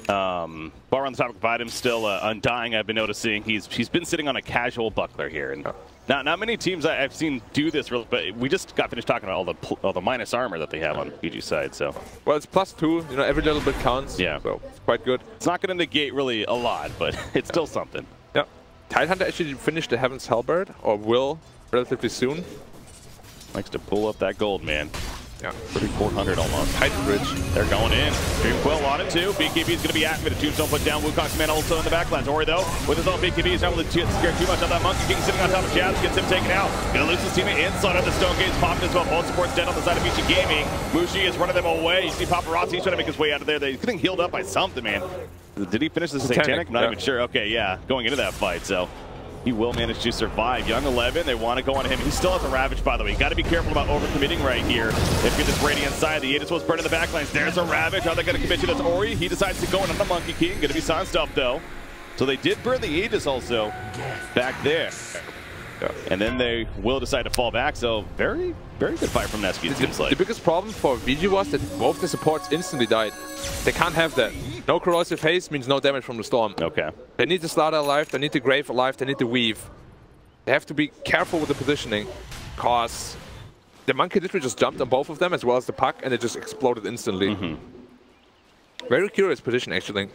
While we're on the topic of items, still Undying, I've been noticing he's been sitting on a casual buckler here, and not many teams I've seen do this. Really, but we just got finished talking about all the minus armor that they have on VG's side. So
well, it's +2. You know, every little bit counts.
Yeah.
So it's quite good.
It's not going to negate really a lot, but it's still something.
Yeah. Tidehunter actually finished the Heaven's Halberd, or will relatively soon.
Likes to pull up that gold, man.
Yeah.
3,400 almost.
Titan Bridge.
They're going in. Dreamquill on it too. BKB is going to be activated. Tombstone put down. Wukong's man also in the backlines. Ori though, with his own BKB, is not really scared too much of that. Monkey King sitting on top of Jazz gets him taken out. Going to lose his teammate inside of the Stone Gates. Popping as well. Both supports dead on the side of VG Gaming. Mushi is running them away. You see Paparazzi, he's trying to make his way out of there. They're getting healed up by something, man. Did he finish the Satanic? I'm not even sure. Okay, yeah. Going into that fight, so he will manage to survive. Young 11, they want to go on him. He still has a Ravage, by the way. You got to be careful about overcommitting right here. If you're this Radiant side, the Aegis was burning the backlines. There's a Ravage. How are they going to commit to this? Ori, he decides to go in on the Monkey King. Going to be silenced up, though. So they did burn the Aegis also back there. Yeah. And then they will decide to fall back. So very, very good fight from Mineski, it seems like.
The biggest problem for VG was that both the supports instantly died. They can't have that. No corrosive haze means no damage from the storm.
Okay.
They need the Slaughter alive, they need the Grave alive, they need the Weave. They have to be careful with the positioning, because the Monkey literally just jumped on both of them as well as the puck, and it just exploded instantly. Very curious position, actually.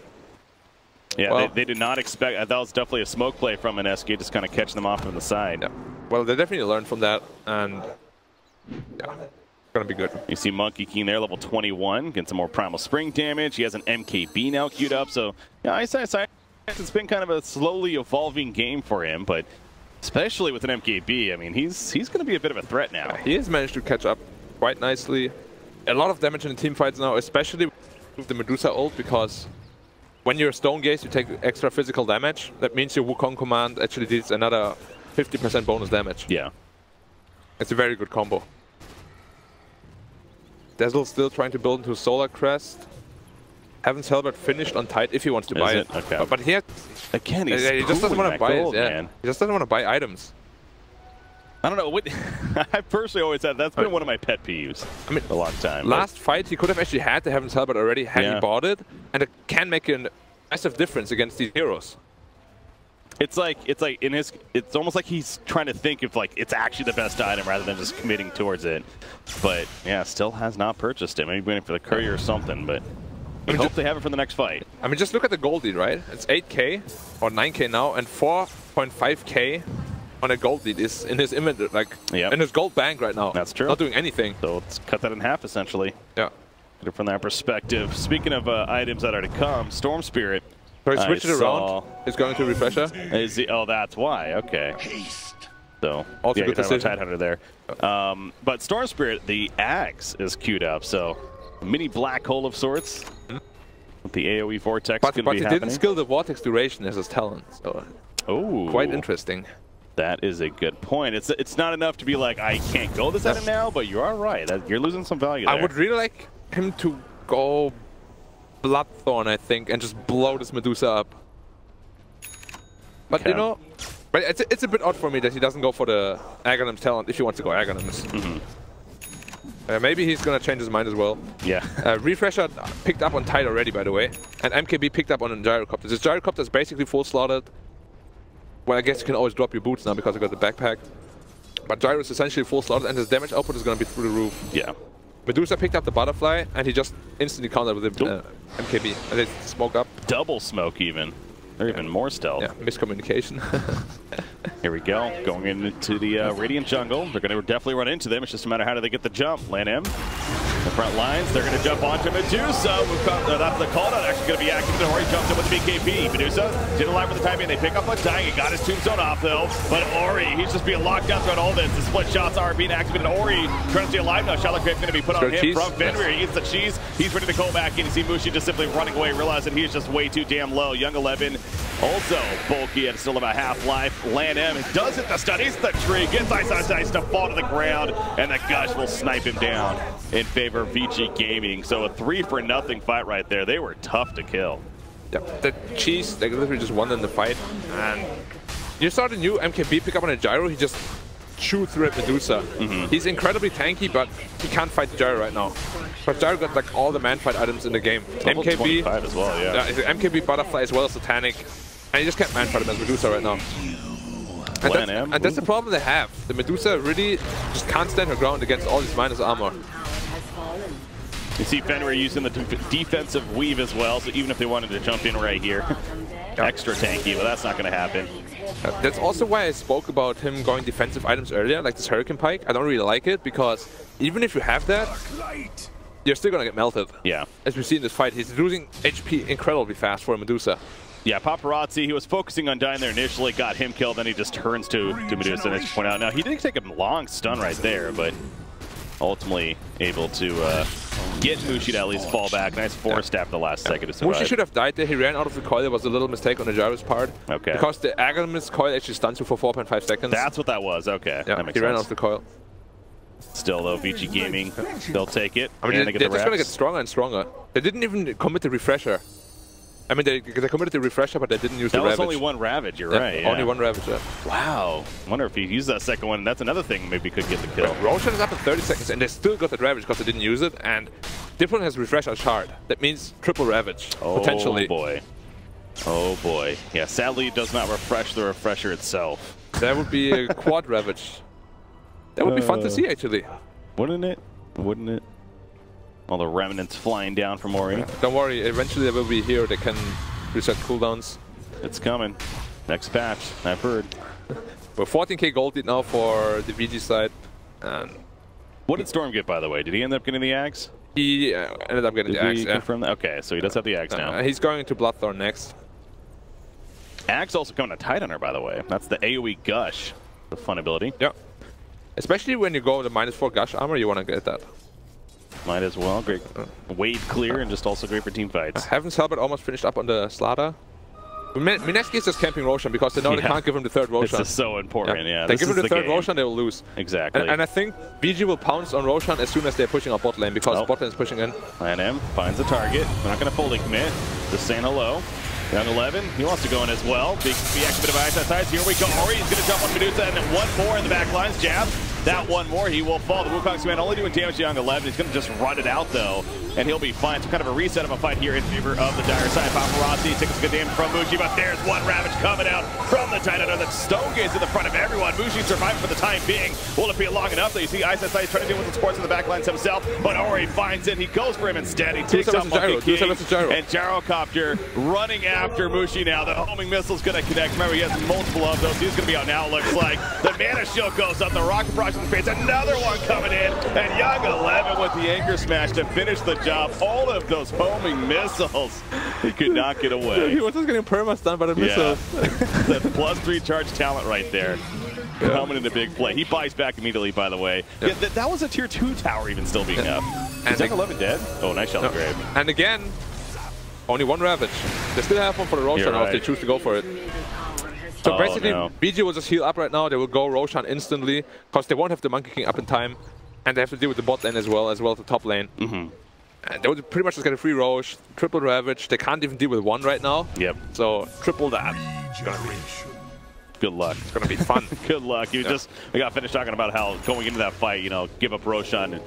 Yeah,
well,
they did not expect. That was definitely a smoke play from Mineski, just kind of catching them off from the side.
Yeah. Well, they definitely learned from that, and yeah, it's gonna be good.
You see Monkey King there, level 21, getting some more Primal Spring damage. He has an MKB now queued up, so yeah, it's been kind of a slowly evolving game for him, but especially with an MKB, I mean, he's going to be a bit of a threat now.
He has managed to catch up quite nicely. A lot of damage in the team fights now, especially with the Medusa ult, because when you're Stone Gaze, you take extra physical damage. That means your Wukong command actually deals another 50% bonus damage.
Yeah.
It's a very good combo. Dazzle still trying to build into Solar Crest. Heaven's Halberd finished on Tide if he wants to buy it.
Okay.
But he
again, he
just doesn't want to buy
gold,
it. Yeah.
Man.
He just doesn't want to buy items.
I don't know. What, I personally always said that's been one of my pet peeves. I mean, a long time.
Last fight, he could have actually had the Heaven's Halberd already had he bought it, and it can make a massive difference against these heroes.
It's almost like he's trying to think if it's actually the best item rather than just committing towards it. But yeah, still has not purchased it. Maybe waiting for the courier or something. But I hope they have it for the next fight.
I mean, just look at the gold lead, right? It's 8K or 9K now, and 4.5K on a gold lead is in his inventory, in his gold bank right now.
That's true.
Not doing anything.
So let's cut that in half, essentially.
Yeah.
From that perspective. Speaking of items that are to come, Storm Spirit.
So he switched it around. He's going to Refresher.
Is he? Oh, that's why. Okay. So
also
yeah,
good decision.
Tidehunter there. But Storm Spirit, the Axe is queued up. So a mini black hole of sorts. With the AoE Vortex
but
going to be happening.
But he didn't skill the Vortex duration as his talent. So quite interesting.
That is a good point. It's not enough to be like, I can't go this item now, but you are right. You're losing some value there.
I would really like him to go Bloodthorn, I think, and just blow this Medusa up. But you know, but it's a bit odd for me that he doesn't go for the Aghanim's talent if he wants to go Aghanim's. Maybe he's gonna change his mind as well.
Yeah.
Refresher picked up on Tide already, by the way, and MKB picked up on a Gyrocopter. This Gyrocopter is basically full slaughtered. Well, I guess you can always drop your boots now because I got the backpack. But Gyro is essentially full slaughtered, and his damage output is gonna be through the roof.
Yeah.
Medusa picked up the butterfly, and he just instantly countered with the MKB, and they smoke up.
Double smoke even. Or even more stealth.
Yeah, miscommunication.
Here we go. Going into the Radiant jungle. They're going to definitely run into them. It's just a matter of how do they get the jump. Land M. The front lines. They're going to jump onto Medusa. That's the call out. Actually going to be active. Ori jumps in with the BKB. Medusa did alive for the time being. They pick up on Dying. He got his tombstone off though. But Ori, he's just being locked down throughout all this. The split shots are being activated. Ori trying to stay alive now. Shallow Grave going to be put on him from Fenrir. He gets the cheese. He's ready to go back in. You see Mushi just simply running away, realizing he's just way too damn low. Young 11 also bulky and still about half-life. Lan M does hit the stun. He's the tree. Gets Ice on Ice to fall to the ground. And the Gush will snipe him down in favor of VG Gaming. So a 3-for-0 fight right there. They were tough to kill.
The cheese, they literally just won in the fight. And you saw the new MKB pick up on a gyro, he just chewed through a Medusa. He's incredibly tanky, but he can't fight the gyro right now. But gyro got like all the man fight items in the game. MKB
as well, yeah.
MKB Butterfly as well as Satanic. And you just can't man fight him as Medusa right now. And that's the problem they have. The Medusa really just can't stand her ground against all these minus armor.
You see Fenrir using the defensive weave as well, so even if they wanted to jump in right here, extra tanky, but that's not going to happen.
That's also why I spoke about him going defensive items earlier, like this Hurricane Pike. I don't really like it, because even if you have that, you're still going to get melted.
Yeah. As
we see in this fight, he's losing HP incredibly fast for a Medusa.
Yeah, Paparazzi, he was focusing on dying there initially, got him killed, then he just turns to Medusa, as you point out. Now, he did take a long stun right there, but ultimately able to get Mushi to at least fall back. Nice force stab at the last second to survive.
Mushi should have died there. He ran out of the coil. There was a little mistake on the gyro's part.
Okay.
Because the Agamemnon's coil actually stuns you for 4.5 seconds.
That's what that was. Okay.
Yeah,
that makes
he ran
sense.
out of the coil.
Still, though, VG Gaming, they'll take it.
I mean, they're just going to get stronger and stronger. They didn't even commit the refresher. I mean, they committed the refresher, but they didn't use the Ravage.
That was only one Ravage, you're right. Yeah.
Only one Ravage, yeah.
Wow. Wonder if he used that second one. That's another thing maybe could get the kill.
Roshan is up in 30 seconds, and they still got that Ravage because they didn't use it. And Diplo has Refresher Shard. That means triple Ravage, potentially.
Oh, boy. Oh, boy. Yeah, sadly, it does not refresh the refresher itself.
That would be a quad Ravage. That would be fun to see, actually.
Wouldn't it? Wouldn't it? All the remnants flying down from Ori.
Don't worry, eventually there will be a hero that can reset cooldowns.
It's coming. Next patch, I've heard.
We're 14k gold lead now for the VG side. And
what did Storm get, by the way? Did he end up getting the axe?
He ended up getting the axe,
confirm that? Okay, so he does have the axe now.
He's going into Bloodthorn next.
Axe also coming to Tidehunter, by the way. That's the AoE Gush, the fun ability.
Yeah. Especially when you go with the -4 Gush armor, you want to get that.
Might as well. Great wade clear and just also great for team fights.
Heaven's Helmet almost finished up on the Slaughter. Mineski is just camping Roshan because they know they can't give him the third Roshan.
This is so important, yeah.
They give him the third Roshan, they will lose.
Exactly.
And I think VG will pounce on Roshan as soon as they're pushing out bot lane, because bot lane is pushing in.
Plan M finds a target. They're not going to fully commit. Just saying hello. Young 11, he wants to go in as well. Big bit of ice outside. Here we go. Ori, he's going to jump on Medusa, and then one more in the back lines. Jab. That one more, he will fall. The Wukong's man only doing damage to Young 11. He's going to just run it out, though, and he'll be fine. So kind of a reset of a fight here in favor of the dire side. Paparazzi takes a good damage from Mushi, but there's one Ravage coming out from the Tidehunter. The Stone Gaze in the front of everyone. Mushi surviving for the time being. Will it be long enough? Though you see Ice Ice trying to deal with the sports in the back lines himself, but Ori finds it. He goes for him instead. He takes out Monkey King, and Gyrocopter running after Mushi now. The homing missile's going to connect. Remember, he has multiple of those. He's going to be out now, it looks like. The Mana Shield goes up. The Rocket Barrage in the face. Another one coming in, and Young 11 with the anchor smash to finish the job. All of those homing missiles, he could not get away.
He was just getting perma-stunned by the missiles.
That +3 charge talent right there. Coming into big play. He buys back immediately, by the way. Yeah, that was a tier 2 tower even still being up. Is Young 11 dead? Oh, nice shell grave.
And again, only one Ravage. They still have one for the Roshan now if they choose to go for it. So basically, VG will just heal up right now. They will go Roshan instantly, because they won't have the Monkey King up in time. And they have to deal with the bot lane as well the top lane. And they would pretty much just get a free Rosh, triple Ravage. They can't even deal with one right now.
Yep.
So triple that.
Good luck.
It's going to be fun.
Good luck. We got finished talking about how going into that fight, give up Roshan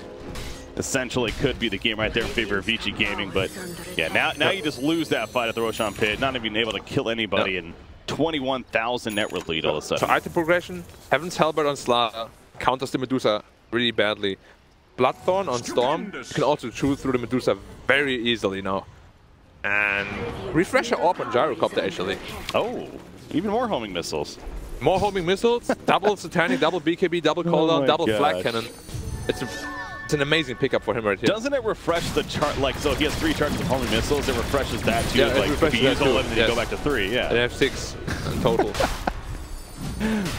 essentially could be the game right there in favor of VG Gaming. But yeah, now you just lose that fight at the Roshan pit, not even able to kill anybody, and 21,000 net worth lead all of a sudden.
So item progression, Heaven's Halberd on Slaughter counters the Medusa really badly. Bloodthorn on Storm can also chew through the Medusa very easily now. And Refresher Orb on Gyrocopter actually.
Oh, even more homing missiles.
More homing missiles, double Satanic, double BKB, double cooldown, double flag cannon. It's an amazing pickup for him right here.
Doesn't it refresh the chart? So he has 3 charges of homing missiles. It refreshes that too.
Yeah, it refreshes that too.
And then you go back to 3. Yeah.
They have 6 in total.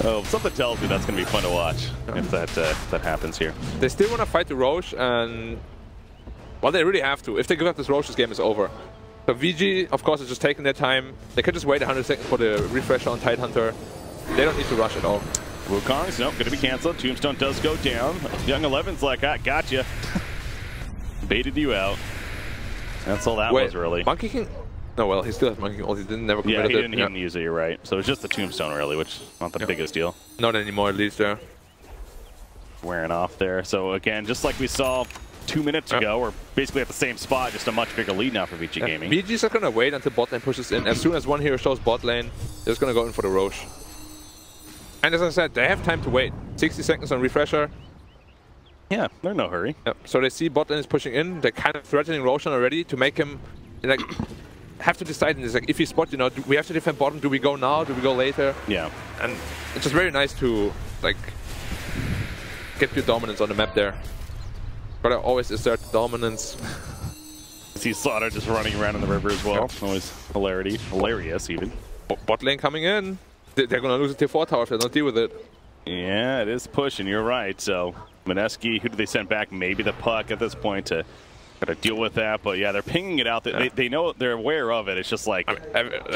Oh, something tells me that's going to be fun to watch if that happens here.
They still want to fight the Roche, and well, they really have to. If they give up this Roche, this game is over. So VG, of course, is just taking their time. They could just wait 100 seconds for the refresher on Tidehunter. They don't need to rush at all.
Wukong's, nope, going to be canceled. Tombstone does go down. Young 11's like, I got you. Baited you out. That's all that was, really.
Monkey King No, well, he still has Monkey Ult. He didn't never committed
he didn't use it, you're right. So it's just the Tombstone, really, which is not the biggest deal.
Not anymore, at least, yeah.
Wearing off there. So again, just like we saw 2 minutes ago, we're basically at the same spot, just a much bigger lead now for VG Gaming.
VG's not going to wait until bot lane pushes in. As soon as one hero shows bot lane, they're just going to go in for the Roche. And as I said, they have time to wait. 60 seconds on refresher.
Yeah, they're in no hurry.
Yep. So they see bot lane is pushing in. They're kind of threatening Roshan already to make him like have to decide. And it's like, if he spot, you know, do we have to defend bottom? Do we go now? Do we go later?
Yeah.
And it's just very nice to like get your dominance on the map there. But I always assert dominance.
See Slaughter just running around in the river as well. Yep. Always hilarious even.
Bot lane coming in. They're going to lose a tier 4 tower if they don't deal with it.
Yeah, it is pushing. You're right. So Mineski, who do they send back? Maybe the puck at this point to gotta deal with that. But yeah, they're pinging it out. They know, they're aware of it. It's just like,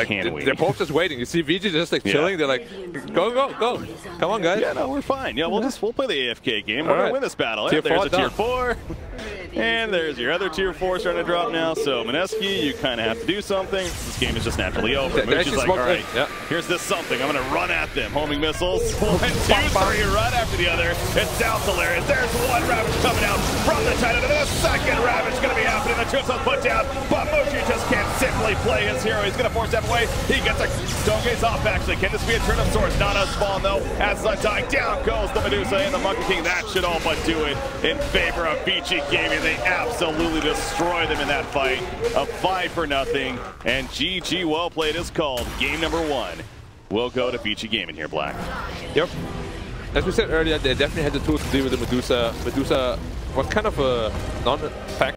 can we?
They're both just waiting. You see VG just like chilling. They're like, go. Come on, guys.
Yeah, no, we're fine. Yeah, we'll play the AFK game. We're gonna win this battle.
Tier
there's
4
a tier 4. And there's your other tier 4 starting to drop now. So Mineski, you kind of have to do something. This game is just naturally over. Mooch like, all right, here's this something. I'm going to run at them. Homing missiles. 1, 2, 3, right after the other. It sounds hilarious. There's one Ravage coming out from the title. The second Ravage going to be happening. The tombstone's put down. But Moshi just can't simply play his hero. He's going to force that away. He gets a Doge's off, actually. Can this be a turn of swords? Not a spawn, though. As the dying down goes the Medusa and the Monkey King. That should all but do it in favor of VG Gaming. They absolutely destroy them in that fight. A 5-0, and GG well played is called. Game number 1 will go to VG Gaming here, Black.
Yep. As we said earlier, they definitely had the tools to deal with the Medusa. Medusa was kind of a non-factor.